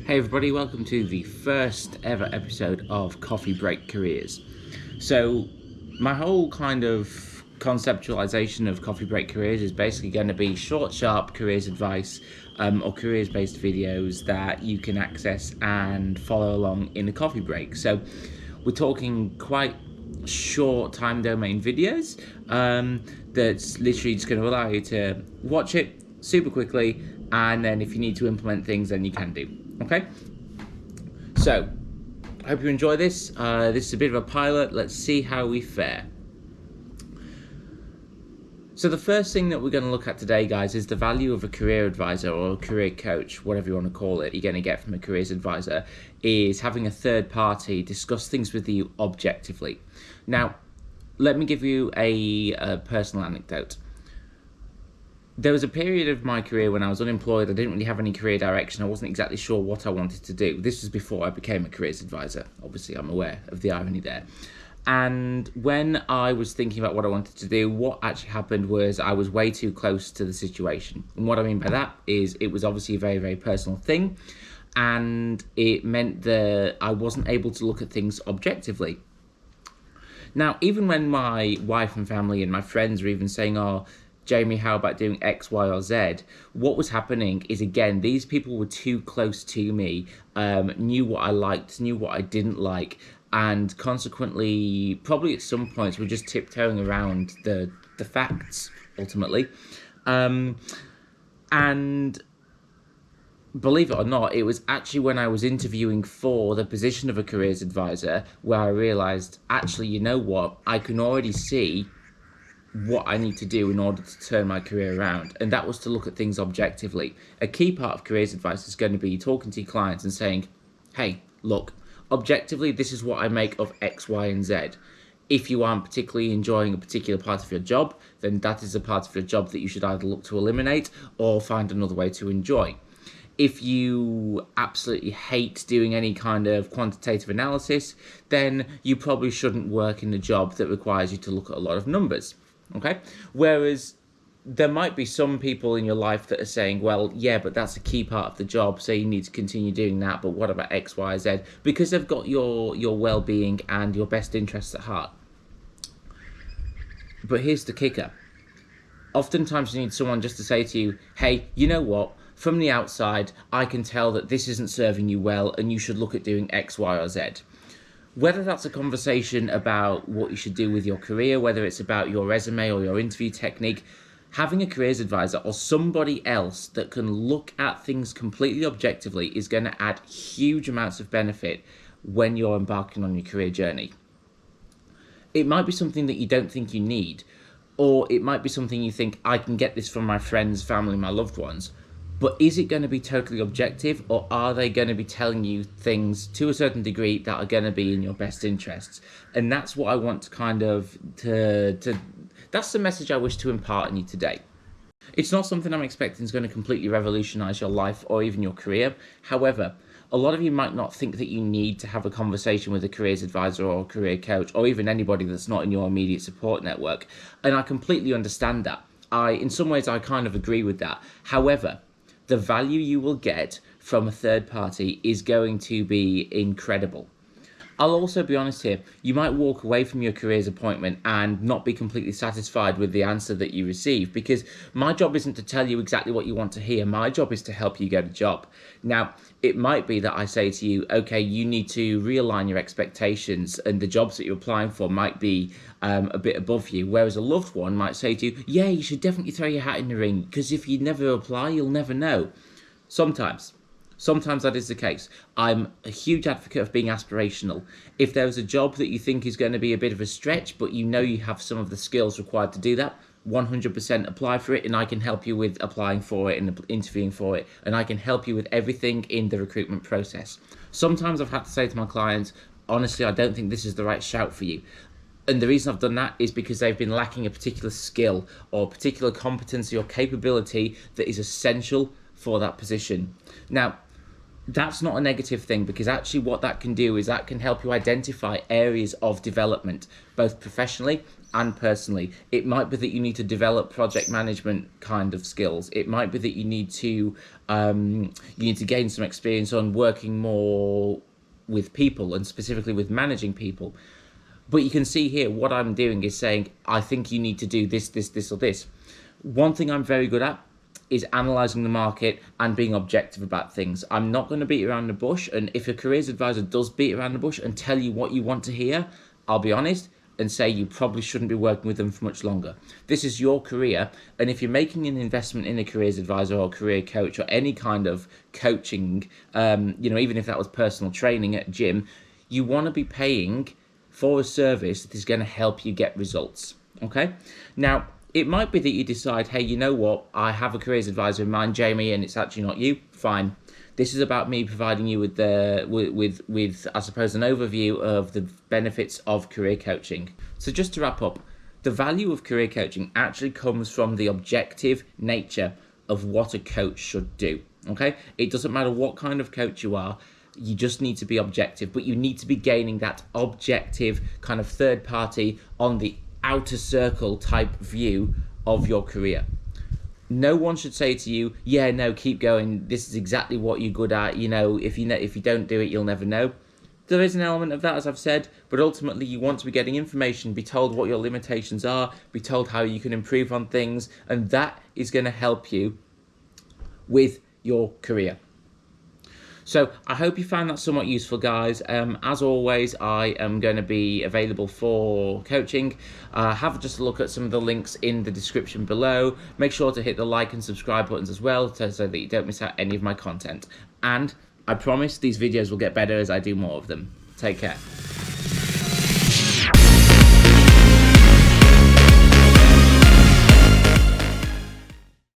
Hey everybody, welcome to the first ever episode of Coffee Break Careers. So my whole kind of conceptualization of Coffee Break Careers is basically going to be short, sharp careers advice or careers based videos that you can access and follow along in a coffee break. So we're talking quite short time domain videos that's literally just going to allow you to watch it super quickly, and then if you need to implement things, then you can do. Okay, so I hope you enjoy this. This is a bit of a pilot. Let's see how we fare. So the first thing that we're going to look at today, guys, is the value of a career advisor or a career coach, whatever you want to call it, you're going to get from a careers advisor, is having a third party discuss things with you objectively. Now, let me give you a personal anecdote. There was a period of my career when I was unemployed. I didn't really have any career direction. I wasn't exactly sure what I wanted to do. This was before I became a careers advisor. Obviously, I'm aware of the irony there. And when I was thinking about what I wanted to do, what actually happened was I was way too close to the situation. And what I mean by that is it was obviously a very, very personal thing. And it meant that I wasn't able to look at things objectively. Now, even when my wife and family and my friends were even saying, oh, Jamie, how about doing X, Y, or Z? What was happening is, again, these people were too close to me, knew what I liked, knew what I didn't like, and consequently, probably at some points, were just tiptoeing around the facts, ultimately. And believe it or not, it was actually when I was interviewing for the position of a careers advisor where I realised, actually, you know what, I can already see what I need to do in order to turn my career around, and that was to look at things objectively. A key part of careers advice is going to be talking to your clients and saying, hey, look, objectively, this is what I make of X, Y, and Z. If you aren't particularly enjoying a particular part of your job, then that is a part of your job that you should either look to eliminate or find another way to enjoy. If you absolutely hate doing any kind of quantitative analysis, then you probably shouldn't work in a job that requires you to look at a lot of numbers. Okay, whereas there might be some people in your life that are saying, well, yeah, but that's a key part of the job, so you need to continue doing that, but what about X, Y, Z? Because they've got your well-being and your best interests at heart. But here's the kicker. Oftentimes you need someone just to say to you, hey, you know what? From the outside, I can tell that this isn't serving you well and you should look at doing X, Y, or Z. Whether that's a conversation about what you should do with your career, whether it's about your resume or your interview technique, having a careers advisor or somebody else that can look at things completely objectively is going to add huge amounts of benefit when you're embarking on your career journey. It might be something that you don't think you need, or it might be something you think, I can get this from my friends, family, my loved ones. But is it going to be totally objective, or are they going to be telling you things to a certain degree that are going to be in your best interests? And that's what I want to kind of, that's the message I wish to impart on you today. It's not something I'm expecting is going to completely revolutionize your life or even your career. However, a lot of you might not think that you need to have a conversation with a careers advisor or a career coach, or even anybody that's not in your immediate support network. And I completely understand that. In some ways, I kind of agree with that. However, the value you will get from a third party is going to be incredible. I'll also be honest here, you might walk away from your careers appointment and not be completely satisfied with the answer that you receive, because my job isn't to tell you exactly what you want to hear. My job is to help you get a job. Now, it might be that I say to you, okay, you need to realign your expectations and the jobs that you're applying for might be a bit above you, whereas a loved one might say to you, yeah, you should definitely throw your hat in the ring, because if you never apply, you'll never know. Sometimes that is the case. I'm a huge advocate of being aspirational. If there's a job that you think is going to be a bit of a stretch, but you know you have some of the skills required to do that, 100% apply for it, and I can help you with applying for it and interviewing for it, and I can help you with everything in the recruitment process. Sometimes I've had to say to my clients, honestly, I don't think this is the right shout for you. And the reason I've done that is because they've been lacking a particular skill or a particular competency or capability that is essential for that position. Now, that's not a negative thing, because actually what that can do is that can help you identify areas of development, both professionally and personally. It might be that you need to develop project management kind of skills. It might be that you need to gain some experience on working more with people, and specifically with managing people. But you can see here what I'm doing is saying, I think you need to do this, this, this, or this. One thing I'm very good at is analysing the market and being objective about things. I'm not going to beat around the bush, and if a careers advisor does beat around the bush and tell you what you want to hear, I'll be honest and say you probably shouldn't be working with them for much longer. This is your career, and if you're making an investment in a careers advisor or career coach or any kind of coaching, even if that was personal training at a gym, you want to be paying for a service that is going to help you get results, okay? Now, it might be that you decide, hey, you know what? I have a careers advisor in mind, Jamie, and it's actually not you. Fine. This is about me providing you with I suppose, an overview of the benefits of career coaching. So just to wrap up, the value of career coaching actually comes from the objective nature of what a coach should do, okay? It doesn't matter what kind of coach you are. You just need to be objective, but you need to be gaining that objective kind of third party on the outer circle type view of your career. No one should say to you, yeah, no, keep going. This is exactly what you're good at. If you don't do it, you'll never know. There is an element of that, as I've said, but ultimately you want to be getting information, be told what your limitations are, be told how you can improve on things, and that is going to help you with your career. So I hope you found that somewhat useful, guys. As always, I am going to be available for coaching. Have just a look at some of the links in the description below. Make sure to hit the like and subscribe buttons as well, so that you don't miss out any of my content. And I promise these videos will get better as I do more of them. Take care.